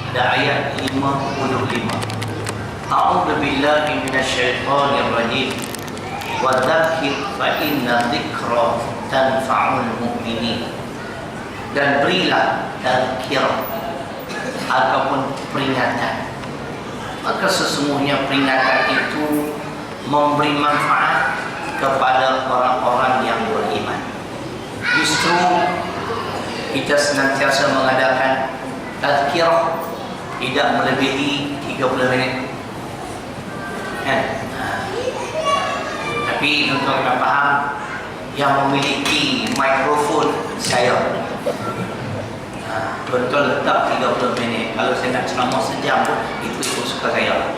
pada ayat 55. A'udzu billahi minasyaitonir rajim. Wa dzakir fa inna dzikra tanfa'ul mu'minin. Dan berilah tazkirah ataupun peringatan, maka sesungguhnya peringatan itu memberi manfaat kepada orang-orang yang beriman. Justru kita senantiasa mengadakan tazkirah tidak melebihi 30 minit. Tapi untuk kita faham, yang memiliki mikrofon saya betul letak 30 minit. Kalau saya nak ceramah sejam pun itu suka saya.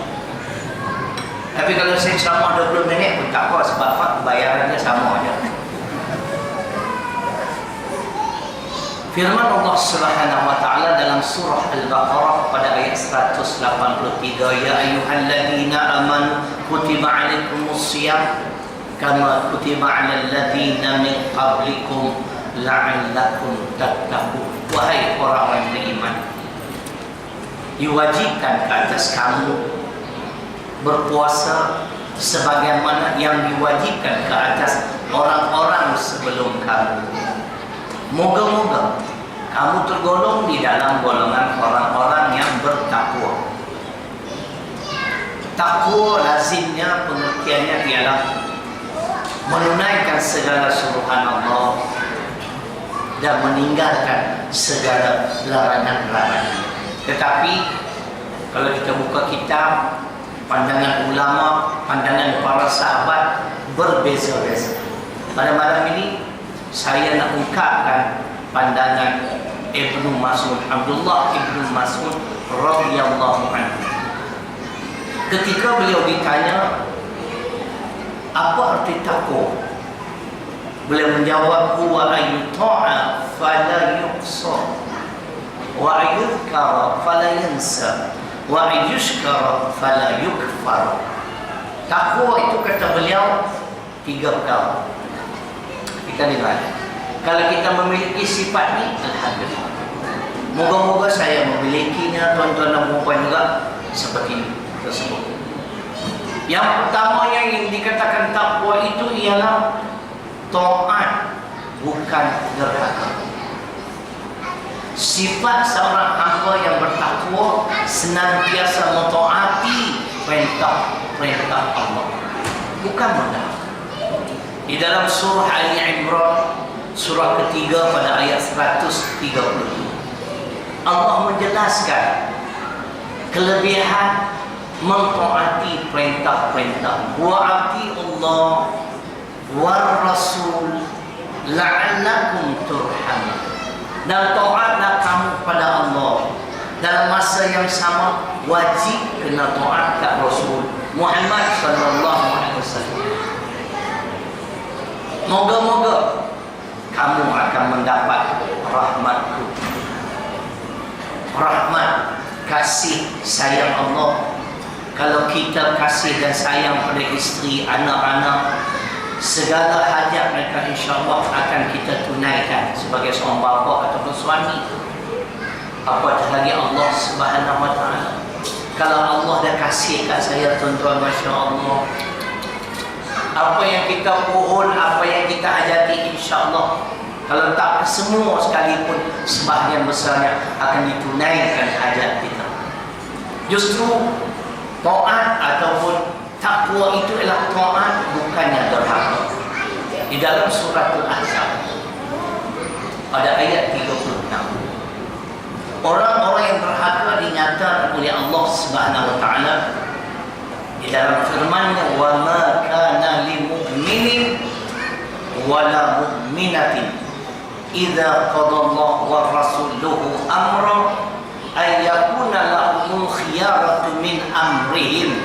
Tapi kalau saya ceramah 20 minit pun tak apa, sebab bayarannya sama aja. Firman Allah Subhanahu wa taala dalam surah Al-Baqarah pada ayat 183, ya ayyuhalladzina amanu kutiba 'alaikumus shiyam kama kutiba 'alal ladzina min qablikum la'allakum tattaqun. Wahai orang-orang beriman, diwajibkan ke atas kamu berpuasa sebagaimana yang diwajibkan ke atas orang-orang sebelum kamu. Moga-moga kamu tergolong di dalam golongan orang-orang yang bertakwa. Takwa lazimnya pengertiannya ialah menunaikan segala suruhan Allah dan meninggalkan segala larangan-larangan. Tetapi kalau kita buka kitab, pandangan ulama, pandangan para sahabat berbeza-beza. Pada malam ini saya nak ungkapkan pandangan Ibnu Mas'ud, Abdullah Ibnu Mas'ud radhiyallahu anhu. Ketika beliau ditanya apa arti takwa, beliau menjawab, huwa ayyuta'a fala yuqsa wa ayyuzkara fala yansa wa ayyushkara fala yukfar. Takwa itu kata beliau 3 perkara. Kita lihat, kalau kita memiliki sifat ini, alhamdulillah. Moga-moga saya memilikinya, tuan-tuan dan puan juga seperti tersebut. Yang pertama yang dikatakan takwa itu ialah taat, bukan derhaka. Sifat seorang hamba yang bertakwa senantiasa mentaati perintah Allah, bukan mendahaka. Di dalam surah Ali Imran, surah ketiga pada ayat 130, Allah menjelaskan kelebihan mentaati perintah-perintah. Wa'ati Allah war Rasul la'allakum turhamun. Dan taatlah kamu pada Allah. Dalam masa yang sama wajib kena taat kat Rasul Muhammad sallallahu alaihi wasallam. Moga-moga kamu akan mendapat rahmatku, rahmat kasih sayang Allah. Kalau kita kasih dan sayang pada isteri, anak-anak, segala hajat mereka insya-Allah akan kita tunaikan sebagai seorang bapa ataupun suami. Apatah lagi Allah Subhanahu wa taala. Kalau Allah dah kasih kat saya, tuan-tuan, masya-Allah, apa yang kita pohon, apa yang kita hajati, insya-Allah, kalau tak semua sekalipun, sebahagian besarnya akan ditunaikan hajat kita. Justru taat ataupun takwa itu adalah taat, bukannya derhaka. Di dalam surah Al-Ahzab pada ayat 36, orang-orang yang derhaka dinyatakan oleh Allah Subhanahu wa taala di dalam firman-Nya, wa ma kana lil mu'minin wala mu'minatin idza qadallahu wa rasuluhu amra ay yakuna lahumul khiyaratu min amrihim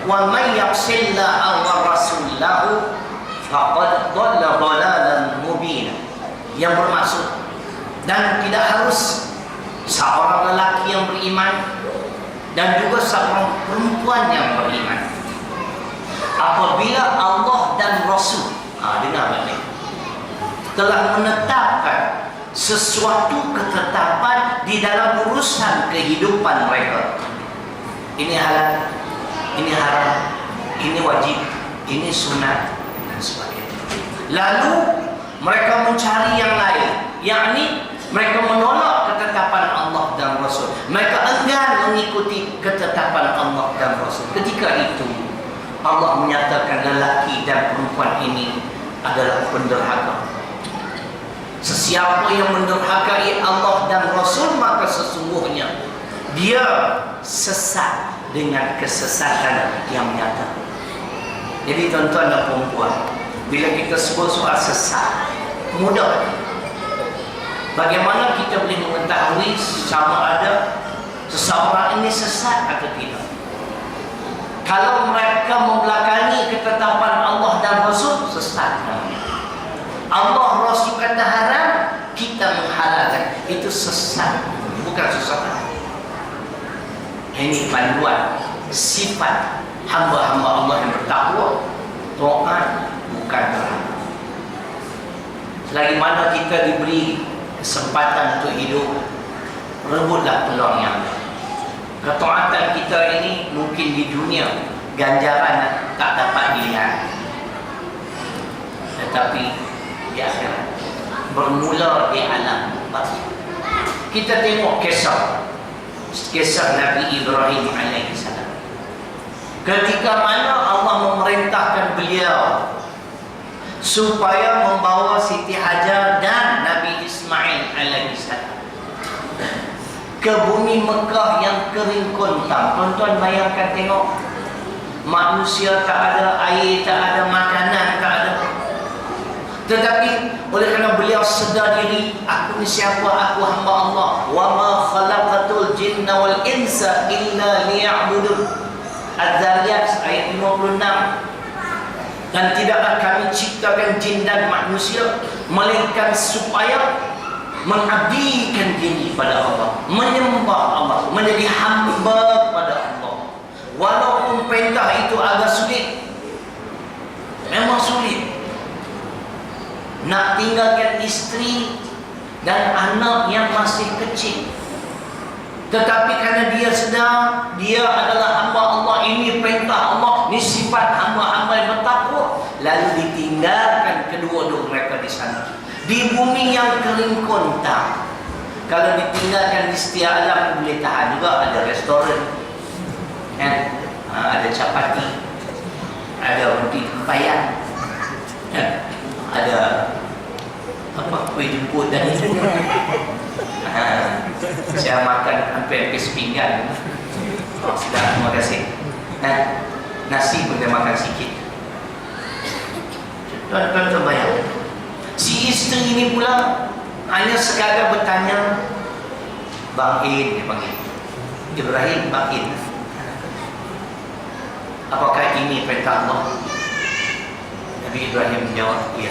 wa may ya'sillaha wa rasulahu faqad dhalla dhalalan mubina. Yang bermaksud, dan tidak harus seorang lelaki yang beriman dan juga seorang perempuan yang beriman, apabila Allah dan Rasul dengar ini telah menetapkan sesuatu ketetapan di dalam urusan kehidupan mereka. Ini halal, ini haram, ini wajib, ini sunat, dan sebagainya. Lalu mereka mencari yang lain, yakni mereka menolak ketetapan Allah dan Rasul. Mereka enggan mengikuti ketetapan Allah dan Rasul. Ketika itu Allah menyatakan lelaki dan perempuan ini adalah penderhaka. Sesiapa yang menderhakai Allah dan Rasul, maka sesungguhnya dia sesat dengan kesesatan yang nyata. Jadi tuan-tuan dan perempuan, bila kita sebut soal sesat, mudah. Bagaimana kita boleh mengetahui sama ada seseorang ini sesat atau tidak? Kalau mereka membelakangi ketetapan Allah dan Rasul, sesat namanya. Allah Rasul kata haram, kita menghalalkan, itu sesat, bukan sesat. Ini panduan sifat hamba-hamba Allah yang bertakwa, taat bukan derhaka. Selagi mana kita diberi kesempatan untuk hidup, rebutlah peluang yang ada. Ketaatan kita ini mungkin di dunia ganjaran tak dapat dilihat, tetapi di akhirat bermula di alam barzakh. Kita tengok kisah Nabi Ibrahim alaihissalam. Ketika mana Allah memerintahkan beliau supaya membawa Siti Hajar dan Nabi Ismail alaihissalam ke bumi Mekah yang kering kontang. Tuan-tuan bayangkan, tengok, manusia tak ada, air tak ada, makanan tak ada. Tetapi oleh kerana beliau sedar diri, aku ni siapa, aku hamba Allah. Wa ma khalaqatul jinna wal insa illa liya'budun. Az-Zariyat ayat 56. Dan tidaklah kami ciptakan jin dan manusia melainkan supaya mengabdikan diri pada Allah, menyembah Allah, menjadi hamba pada Allah. Walaupun perintah itu agak sulit, memang sulit. Nak tinggalkan isteri dan anak yang masih kecil, tetapi kerana dia sedar dia adalah hamba Allah, ini perintah Allah, ini sifat hamba-hamba yang bertakwa, lalu ditinggalkan kedua-dua mereka di sana, di bumi yang kering kontang. Kalau ditinggalkan di setiap alam, boleh tahan juga. Ada restoran, kan? Ada capati, ada roti tempayan, kan? Ada apa, kuih jemput dan itu. Saya makan hampir sepinggan. Sudah, terima kasih. Nasi pun saya makan sikit. Tuan-tuan bayang, si isteri ini pula hanya sekadar bertanya, Bang In, dia panggil Ibrahim, Bang In, apakah ini perintah Allah? Nabi Ibrahim menjawab, iya.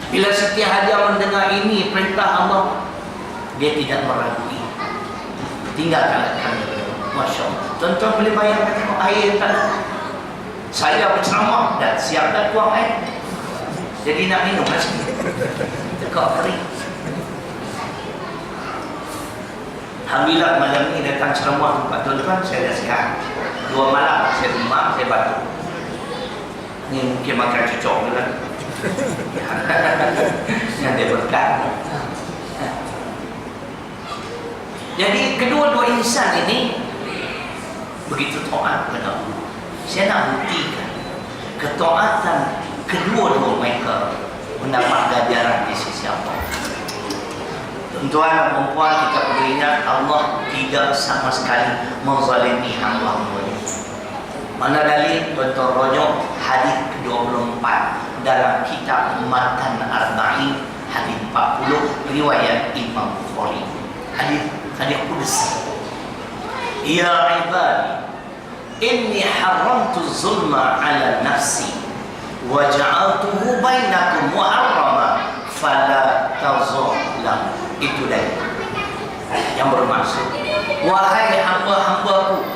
Bila Siti Hajar mendengar ini perintah Allah, dia tidak meragui, tinggalkan kami. Masya Allah. Tuan-tuan boleh bayangkan, tengok air tak ada. Saya berceramah dan siap dah tuang air, jadi nak minum macam ni, tekak kering. Alhamdulillah malam ni datang ceramah tempat tuan-tuan, saya dah sihat. 2 malam saya demam, saya batuk. Ni mungkin makan cucuk je lah. Yang dia berkat. Jadi kedua-dua insan ini begitu taat kepada Allah. Saya nak buktikan ketaatan kedua-dua mereka mendapat ganjaran di sisi Allah. Tuan-tuan dan perempuan, kita perlu ingat, Allah tidak sama sekali menzalimi hamba-hambanya. Mana dalil? Tuan-tuan rujuk hadis ke-24 dalam kitab Matan Arba'in, hadis 40, riwayat Imam Bukhari. Hadis qudsi. Ya ibadi, inni haramtu zulma ala nafsi wa ja'altuhu bainakum muharrama fala tazalamu. Itu dalil yang bermaksud, wahai hamba-hambaku,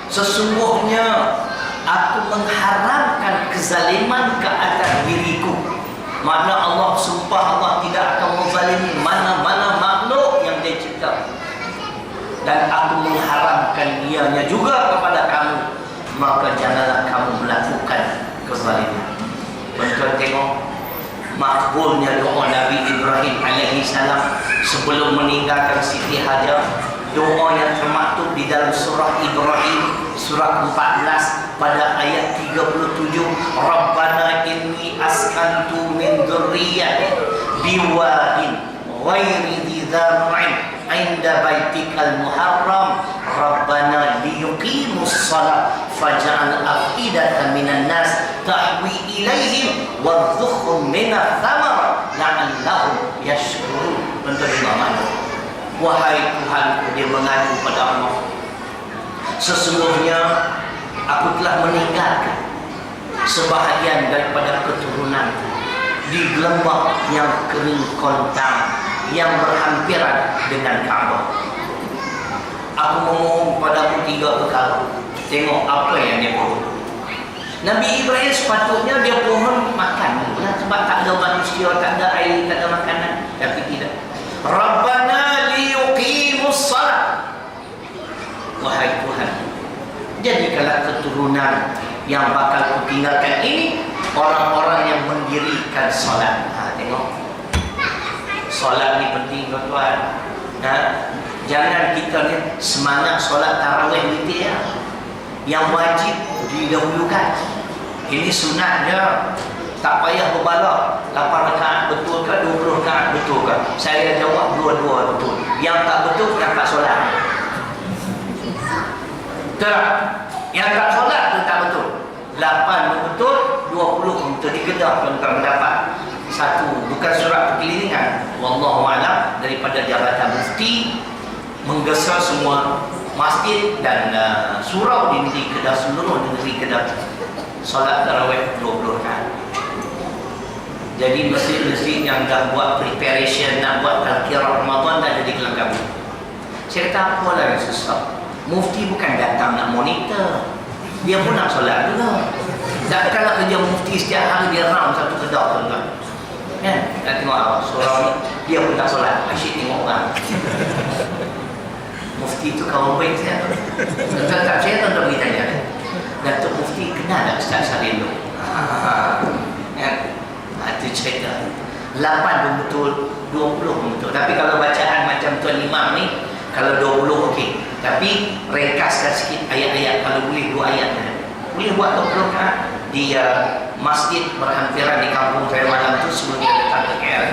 sesungguhnya aku mengharamkan kezaliman ke atas diriku Mana Allah sumpah Allah tidak akan menzalimi mana-mana makhluk yang dia cipta. Dan aku mengharamkan ianya juga kepada kamu, maka janganlah kamu melakukan kezaliman. Tuan-tuan tengok makbulnya doa Nabi Ibrahim alaihi salam sebelum meninggalkan Siti Hajar. Doa yang termaktub di dalam surah Ibrahim surah 14 pada ayat 37, Rabbana inni askantu min dzurriyyati biwadin ghairi dzi zar'in 'inda baitikal muharram Rabbana liyuqimus shalah faj'al af'idatan minan nas tahwi ilaihim warzuqhum minats thamara la'allahum yashkurun. Menerima. Wahai Tuhanku, dia mengadu pada Allah, sesungguhnya aku telah meninggalkan sebahagian daripada keturunan di lembah yang kering kontang yang berhampiran dengan Kaabah. Aku memohon padamu 3 perkara. Tengok apa yang dia mohon. Nabi Ibrahim sepatutnya dia mohon makan, sebab tak ada manusia, tak ada air, tak ada makanan. Tapi tidak. Rabbana liyuqimus shalah. Wahai Tuhan, jadikanlah keturunan yang bakal kutinggalkan ini orang-orang yang mendirikan solat. Tengok, solat ni penting tuan-tuan. Jangan kita ni semangat solat tarawih gitu ya. Yang wajib didahulukan. Ini sunatnya. Tak payah berbalak 8 rakaat betul ke 20 rakaat betul ke. Saya jawab dua-dua betul. Yang tak betul yang tak solat. Tak. Yang tak solat tu tak betul. 8 betul, 20 betul. Dikedah tuan-tuan mendapat 1. Bukan surat perkelilingan. Wallahu a'lam, daripada Jabatan Mufti menggesar semua masjid dan surau di negeri Kedah, seluruh negeri Kedah. Solat tarawih 20 rakaat. Jadi masjid-masjid yang dah buat preparation nak buat tazkirah Ramadan dah jadi kelangkabu. Saya kata apalah yang susah. Mufti bukan datang nak monitor, dia pun nak solat juga. Takkanlah kerja mufti setiap hari dia round satu kedah tuan-tuan. Kan? Nak tengok surau ni dia pun tak solat. Asyik tengok orang. Mufti tu kawan baik saya. Tuan-tuan tak percaya tuan-tuan pergi tanya. Datuk Mufti kenal tak Ustaz Salim tu? Itu cerita 8 pun betul, 20 pun betul. Tapi kalau bacaan macam Tuan Imam ni, kalau 20 okey. Tapi ringkaskan sikit ayat-ayat. Kalau boleh 2 ayat. Boleh buat 20 kan di masjid berhampiran di kampung saya malam tu sebelum dia datang ke KL.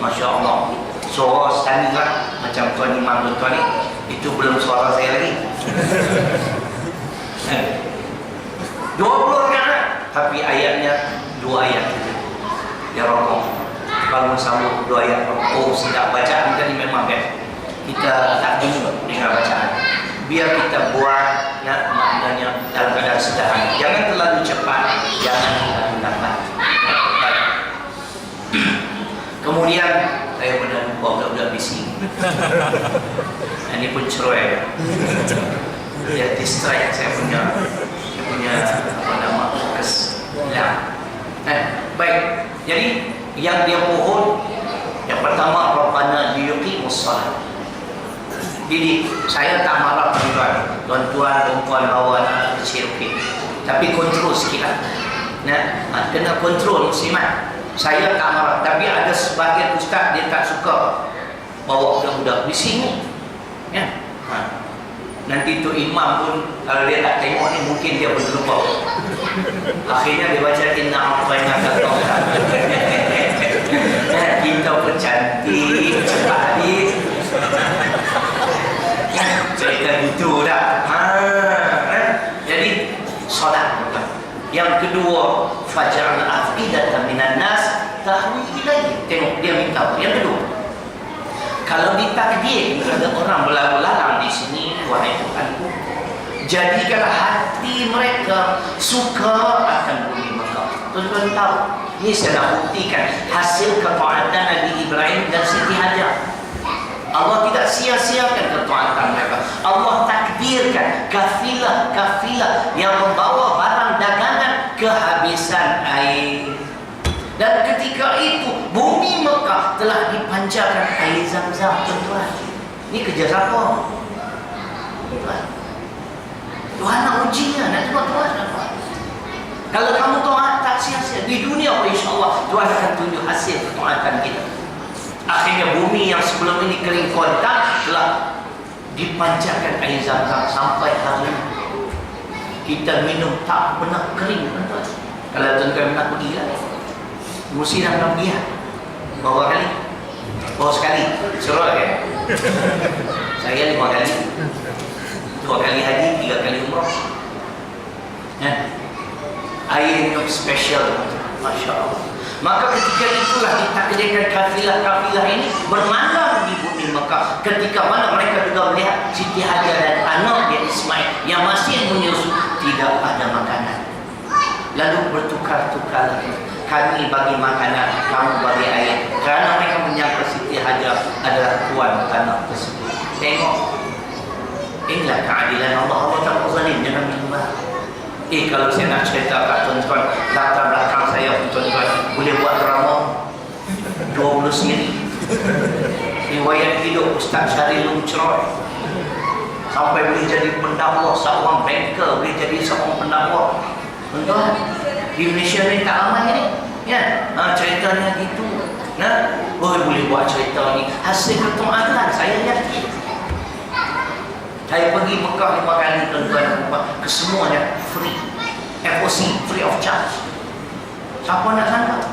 Masya Allah. Suara stunning lah macam Tuan Imam tuan ni. Itu belum suara saya lagi. 20 kan, tapi ayatnya 2 ayat. Ya rokok, bangun sambung 2 ayat. Oh sedap bacaan tadi memang kan. Kita tak bingung dengan bacaan. Biar kita buat maknanya dalam keadaan sederhana. Jangan terlalu cepat, jangan terlalu lambat. Kemudian saya benar lupa budak-budak bising. Ini pun cerai. Dia distract saya punya apa nama fokus hilang. Baik. Jadi yang dia mohon yang pertama Rabbana liyuqimus shalah. Jadi saya tak marah tuan-tuan, perempuan bawa anak kecil okey. Tapi kontrol sikitlah. Kena kontrol muslimat. Saya tak marah, tapi ada sebahagian ustaz dia tak suka bawa budak-budak bising ni. Ya. Nanti tu imam pun kalau dia tak tengok ni mungkin dia pun lupa. Akhirnya dia baca inna a'tainaka al-kautsar. Kita pun cantik, cepat hadis. Cerita gitu dah. Jadi solat. Yang kedua, faj'al af'idatan minan nas tahwi ilaihi. Tengok dia minta. Yang kedua, kalau ditakdir ada orang berlalu-lalang di sini, wahai Tuhanku, jadikanlah hati mereka suka akan bumi Mekah. Tuan-tuan tahu, ini saya nak buktikan hasil ketaatan Nabi Ibrahim dan Siti Hajar. Allah tidak sia-siakan ketaatan mereka. Allah takdirkan kafilah yang membawa barang dagangan kehabisan air. Dan ketika itu bumi Mekah telah dipancarkan air Zam-Zam, tuan-tuan. Ini kerja siapa? Tuan. Tuhan nak ujinya, nak tengok Tuhan. Kalau kamu taat tak sia-sia di dunia, insya-Allah Tuhan akan tunjuk hasil ketaatan kita. Akhirnya bumi yang sebelum ini kering kontak telah dipancarkan air Zam-Zam sampai hari ini. Kita minum tak pernah kering, tuan-tuan. Kalau tuan-tuan nak pergi lah, mesti nak pergi lah. Berapa kali? Oh, sekali. Suruh kan? Saya 5 kali. 2 kali haji, 3 kali umrah. Air minum special, Masya Allah. Maka ketika itulah ditakdirkan kafilah-kafilah ini bermalam di bumi Mekah. Ketika mana mereka juga melihat Siti Hajar dan anak dia Ismail yang masih menyusu, tidak ada makanan. Lalu bertukar-tukar, kami bagi makanan, kamu bagi air. Kerana mereka menyangka Siti Hajar adalah tuan tanah tersebut. Tengok, inilah keadilan Allah. Allah tak zalim, jangan minum. Kalau saya nak cerita kat tuan-tuan, latar belakang saya, tuan-tuan, boleh buat drama 20 siri. Riwayat hidup Ustaz Syaril Lumceroy sampai boleh jadi pendakwa, seorang banker boleh jadi seorang pendakwa. Tuan-tuan, di Malaysia ni tak ramai ni. Ya, ceritanya gitu. Nah, boleh buat cerita ni hasil ketaatan, saya yakin. Saya pergi Mekah 5 kali, tuan-tuan, kesemuanya free. FOC, free of charge. Siapa nak sangka?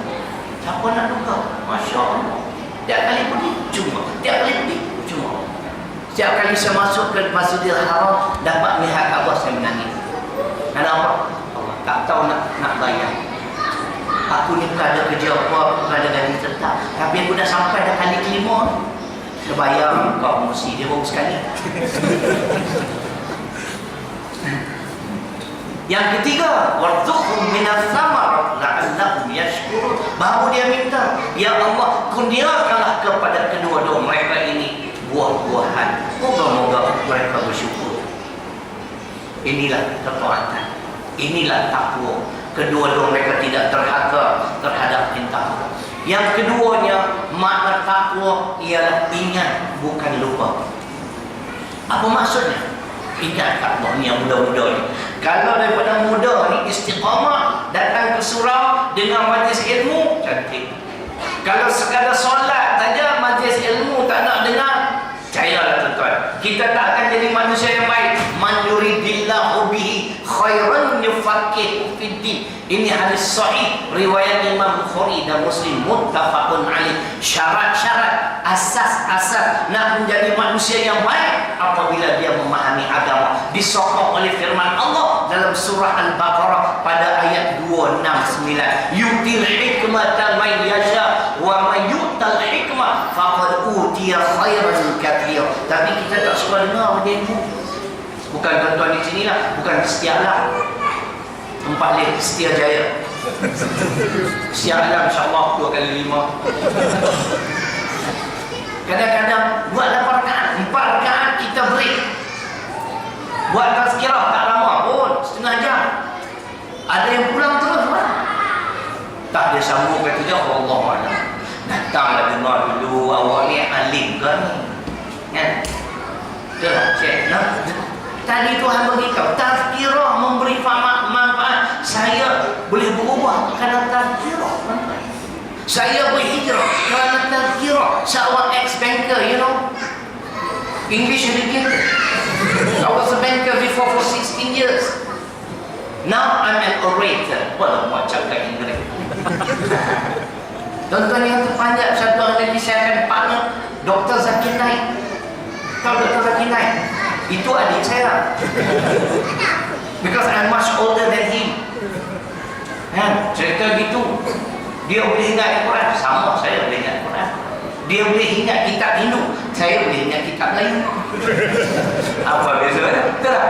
Siapa nak duga? Masya Allah. Tiap kali pergi, cuma. Tiap kali pergi, cuma. Setiap kali saya masuk ke Masjidil Haram, dapat lihat Kaabah, saya menangis. Kenapa? Allah tak tahu nak bayar. Aku ni bukan ada kerja apa, bukan ada gaji tetap. Tapi aku dah sampai dah kali kelima. Dia bayar kau mesti, dia baru sekali. Yang ketiga, warzuqhum minas samar la'allahum yashkurun. Baru dia minta, ya Allah, kurniakanlah kepada kedua-dua mereka ini buah-buahan. Moga-moga mereka bersyukur. Inilah ketaatan, inilah takwa. Kedua-dua mereka tidak terhaka terhadap perintah Allah. Yang keduanya, makna takwa ialah ingat, bukan lupa. Apa maksudnya? Ingat takwa ni yang muda-muda ni. Kalau daripada muda ni istiqamah, datang ke surau dengan majlis ilmu, cantik. Kalau sekadar solat saja, majlis ilmu tak nak dengar, percayalah tuan-tuan, kita tak akan jadi manusia yang baik. Man yuridillahu bihi khairan yufaqihu fid din. Ini hadis sahih riwayat Imam Bukhari dan Muslim, muttafaqun alaih. Syarat-syarat, asas-asas nak menjadi manusia yang baik apabila dia memahami agama. Disokong oleh firman Allah dalam surah Al-Baqarah pada ayat 269. Yutil hikmata man yasha wa man yu'tal hikmah faqad utiya khairan katsir. Tapi kita tak suka dengar benda itu. Bukan tuan-tuan di sinilah, bukan Setialah. 4 leh Setia Jaya. Setia Alam insya-Allah 2 kali 5. Kadang-kadang buat 8 rakaat, 4 rakaat kita break. Buat tazkirah tak lama pun, setengah jam. Ada yang pulang terus lah. Tak dia sambung kata dia, Allah Allah. Datanglah dengar dulu, awak ni alim ke ni? Kan? Itulah, cek. Tadi Tuhan beritahu, tazkirah memberi manfaat. Saya boleh berubah kerana tazkirah. Saya berhijrah kerana tazkirah. Seorang ex-banker, you know, English educated. I was a banker before for 16 years. Now I'm an orator. Walau buat cakap Inggeris. Tuan-tuan yang terpanjat, satu hari lagi saya akan partner Dr. Zakir Naik. Tahu Dr. Zakir Naik? Itu adik saya. Because I'm much older than him. Kan? Cerita gitu. Dia boleh ingat Quran, sama saya boleh ingat Quran. Dia boleh ingat kitab Hindu, saya boleh ingat kitab lain. Apa beza? Betul tak?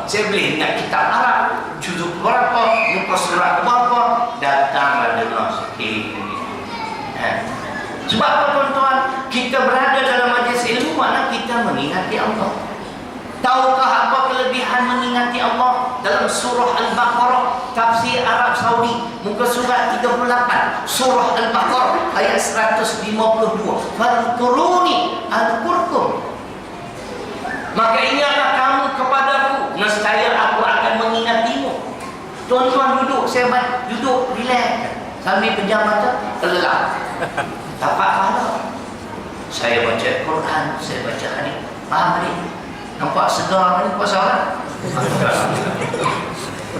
Saya boleh ingat kitab Arab, juzuk berapa, muka surat berapa, datanglah dengar sikit. Sebab apa tuan-tuan? Kita berada dalam majlis ilmu, mana kita mengingati Allah. Tahukah apa kelebihan mengingati Allah? dalam surah Al-Baqarah, tafsir Arab Saudi, muka surat 38, surah Al-Baqarah ayat 152. Fadhkuruni azkurkum. Maka ingatlah kamu kepadaku, nescaya aku akan mengingatimu. Tuan-tuan duduk, saya duduk relax sambil pejam mata, terlelap. Dapat pahala. Saya baca Quran, saya baca hadis. Faham ni? Nampak segar ni puasa kan?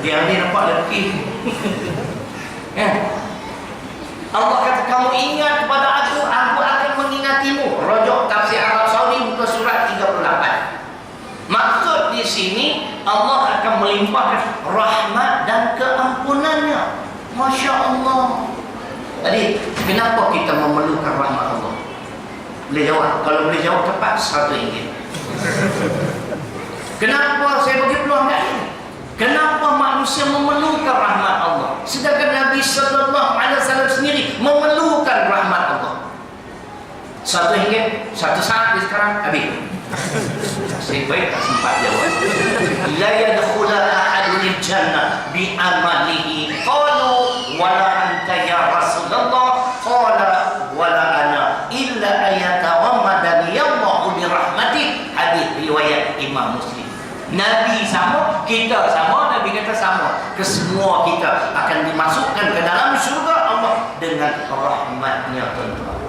Dia ni nampak lelaki. Allah kata kamu ingat kepada aku akan mengingatimu. Rojok tafsir Arab Saudi muka surat 38. Maksud di sini Allah akan melimpahkan rahmat dan keampunannya. Masya Allah. Jadi kenapa kita memerlukan rahmat Allah? Boleh jawab. Kalau boleh jawab tepat RM100. Kenapa saya bagi peluang kat ini? Kenapa manusia memerlukan rahmat Allah? Sedangkan Nabi SAW sendiri memerlukan rahmat Allah. RM1, 1 saat sekarang habis. Saya baik tak sempat jawab. La yadkhula ahadun jannah bi amalihi. Qalu wala anta ya Rasulullah. Qala wala ana illa ayatawamadani Allahu bi rahmatih. Hadis riwayat Imam Muslim. Nabi sama, kita sama, Nabi kata sama. Kesemua kita akan dimasukkan ke dalam syurga Allah dengan rahmatnya, tuan-tuan.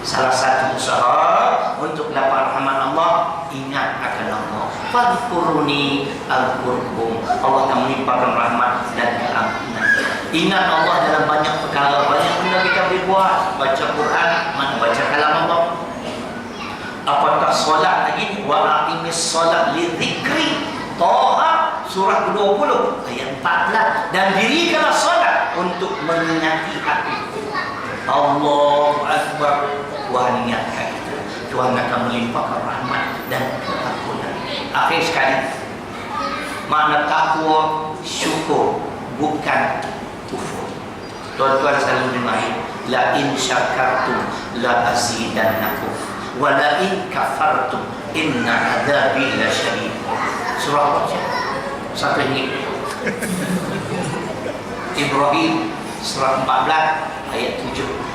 Salah satu usaha untuk dapat rahmat Allah, ingat akan Allah. Fadhkuruni azkurkum. Allah akan melimpahkan rahmat dan keampunan. Ingat Allah dalam banyak perkara, banyak benda kita boleh buat. Baca Quran, baca kalam Allah. Apatah solat lagi, wa aqimis solat li dzikri. Taha surah ke-20 ayat 14. Dan dirikanlah solat untuk mengingati aku. Allahu Akbar. Tuhan ingatkan kita. Tuhan akan melimpahkan rahmat dan keampunan. Akhir sekali, makna takwa syukur, bukan kufur. Tuan-tuan selalu dengar, la in syakartum la azidannakum wa la in kafartum inna adzabi lasyadid. Surah apa? Satu ini. Ibrahim surah 14 ayat 7.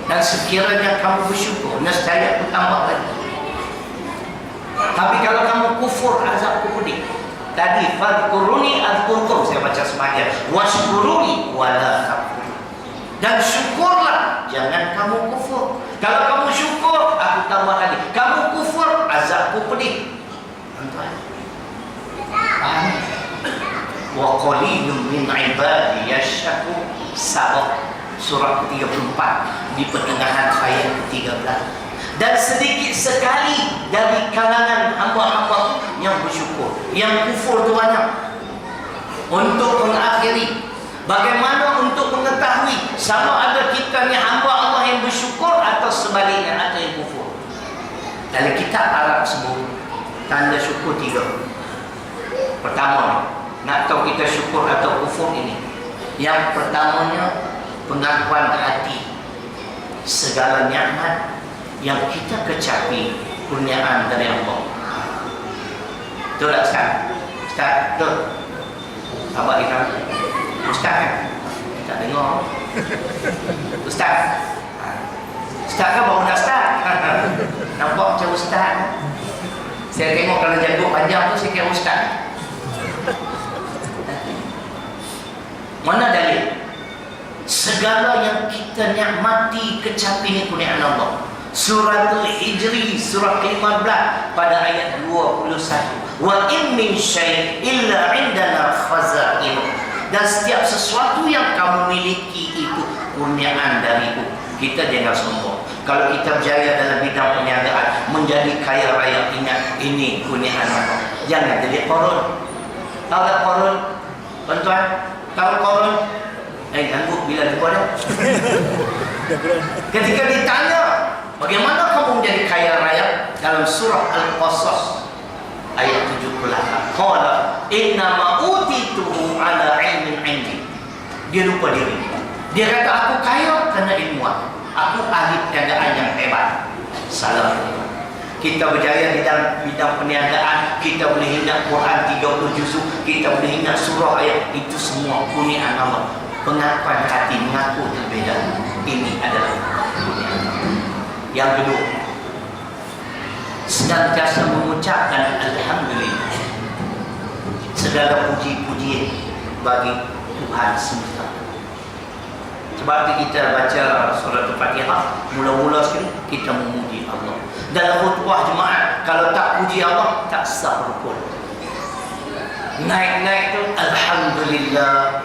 Dan sekiranya kamu bersyukur, nescaya aku tambah lagi. Tapi kalau kamu kufur, azabku pedih. Tadi fadhkuruni azkurkum, saya baca sebagian. Washkuruni wala takfur. Dan syukurlah, jangan kamu kufur. Kalau kamu syukur, aku tambah lagi. Kamu kufur, azabku pedih. Tuan-tuan, paham? Wa qalilun min ibadiyash syakur. Sabah surah ke-34 di pertengahan ayat ke-13. Dan sedikit sekali dari kalangan hamba-hamba yang bersyukur. Yang kufur tu banyak. Untuk mengakhiri, bagaimana untuk mengetahui sama ada kita ni hamba Allah yang bersyukur atau sebaliknya ada yang kufur. Dalam kitab Arab sebut tanda syukur 3. Pertama, nak tahu kita syukur atau kufur ini. Yang pertamanya, pengakuan hati segala nikmat yang kita kecapi kurniaan dari Allah. Betul tak Ustaz? Ustaz, betul? Sahabat kita Ustaz kan? Tak dengar Ustaz. Ustaz kan baru nak Ustaz. Nampak macam Ustaz. Saya tengok kalau janggut panjang tu saya kira Ustaz. Mana dalil? Segala yang kita nikmati kecapi ni kurniaan Allah. Surah Al-Hijri surah ke-15 pada ayat 21. Wa in min syai' illa 'indana khaza'in. Dan setiap sesuatu yang kamu miliki itu kurniaan dariku. Kita jangan sombong. Kalau kita berjaya dalam bidang perniagaan, menjadi kaya raya, ingat ini kurniaan Allah. Jangan jadi Qarun. Tahu tak Qarun? Tuan-tuan, tahu Qarun? Ganggu bila jumpa dia. Ketika ditanya, bagaimana kamu menjadi kaya raya? Dalam surah Al-Qasas ayat 78. Qala innama utituhu ala ilmin indi. Dia lupa diri. Dia kata aku kaya kerana ilmu aku. Aku ahli perniagaan yang hebat. Salah. Kita berjaya di dalam bidang perniagaan, kita boleh ingat Quran 30 juzuk, kita boleh ingat surah ayat. Itu semua kurniaan Allah. Pengakuan hati mengaku berbeza. Ini adalah kurniaan Allah. Yang kedua, senantiasa mengucapkan Alhamdulillah. Segala puji-pujian bagi Tuhan semesta. Sebab itu kita baca surah Al-Fatihah, mula-mula sekali kita memuji Allah. Dalam khutbah jemaah, kalau tak puji Allah, tak sah rukun. Naik-naik tu Alhamdulillah,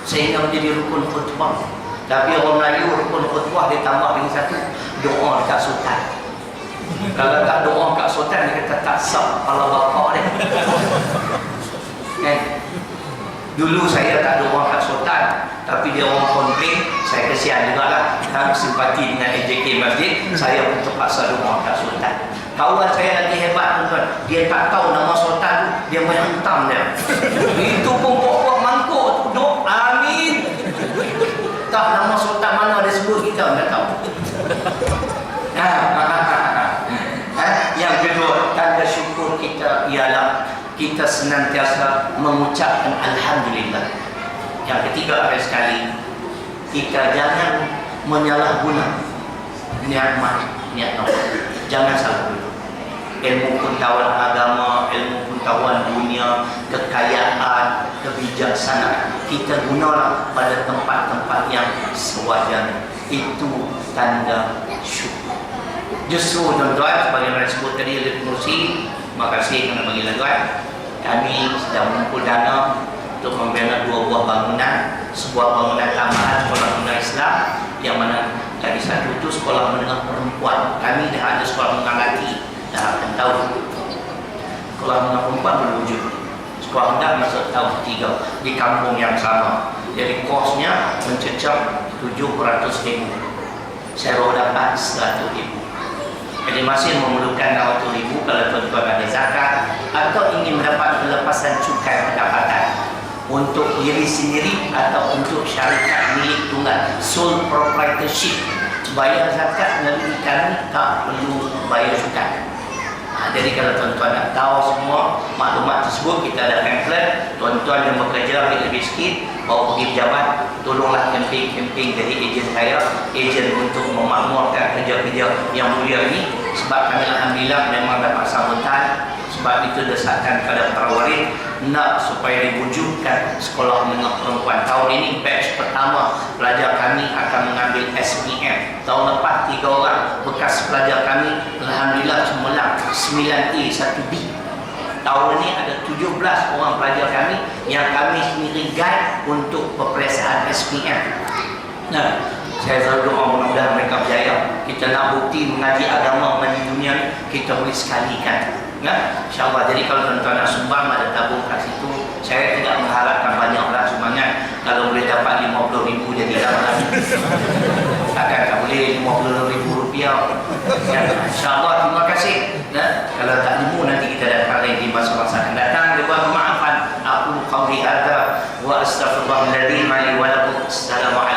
sehingga menjadi rukun khutbah. Tapi orang Melayu rukun khutbah dia tambah lagi satu, doa dekat sultan. Kalau tak doa kat sultan, dia kata tak sah kepala bapak dia. Kan? Dulu saya tak doa kat sultan, tapi dia orang komplain, saya kesian juga lah. Simpati dengan AJK Masjid, saya pun terpaksa doa kat sultan. Kawan saya lagi hebat tuan, dia tak tahu nama sultan tu, dia main hentam dia. Itu pun pokok mangkuk tu, doa amin. Tak nama sultan mana dia sebut, kita tak tahu. Yang kedua, tanda syukur kita ialah kita senantiasa mengucapkan Alhamdulillah. Yang ketiga, akhir sekali, kita jangan menyalahguna nikmat Allah. Jangan salah guna. Ilmu pengetahuan agama, ilmu pengetahuan dunia, kekayaan, kebijaksanaan, kita gunalah pada tempat-tempat yang sewajarnya. Itu tanda syukur. Justru tuan-tuan, sebagaimana disebut tadi oleh pengurusi, makasih kerana bagi laluan. Kami sedang mengumpul dana untuk membina 2 buah bangunan. Sebuah bangunan tambahan sekolah menengah Islam, yang mana dari satu itu sekolah menengah perempuan. Kami dah ada sekolah menengah lelaki, dah akan tahu. Sekolah menengah perempuan belum wujud. Sekolah menengah masuk tahun 3 di kampung yang sama. Jadi kosnya mencecah 700,000. Saya baru dapat 100,000. Jadi masih memerlukan 60,000 kalau tuan-tuan ada zakat atau ingin mendapat pelepasan cukai pendapatan untuk diri sendiri atau untuk syarikat milik tunggal, sole proprietorship. Bayar zakat melalui kami, tak perlu bayar cukai. Jadi kalau tuan-tuan nak tahu semua maklumat tersebut, kita ada pamphlet. Tuan-tuan yang bekerja lebih sikit, bawa pergi pejabat, tolonglah campaign jadi ejen saya, ejen untuk memakmurkan kerja-kerja yang mulia ini. Sebab kami alhamdulillah memang dapat sambutan. Sebab itu desakan kepada para warid nak supaya diwujudkan sekolah menengah perempuan. Tahun ini batch pertama pelajar kami akan mengambil SPM. Tahun lepas 3 orang bekas pelajar kami alhamdulillah cemerlang 9A 1B. Tahun ini ada 17 orang pelajar kami yang kami sendiri guide untuk peperiksaan SPM. Nah, saya selalu doa mudah-mudahan mereka berjaya. Kita nak bukti mengaji agama, mengaji dunia, kita boleh sekalikan. Nah, insyaAllah. Jadi kalau tuan-tuan nak sumbang, ada tabung kat situ. Saya tidak mengharapkan banyaklah sumbangan. Kalau boleh dapat 50,000 jadilah lah. Takkan tak boleh 50,000 rupiah. Ya, insyaAllah. Terima kasih. Nah, kalau tak nemu nanti kita datang lagi di masa-masa akan datang. Mohon maafan. Aku qawli hadza wa astaghfirullahal ladzi wa lakum. Assalamualaikum.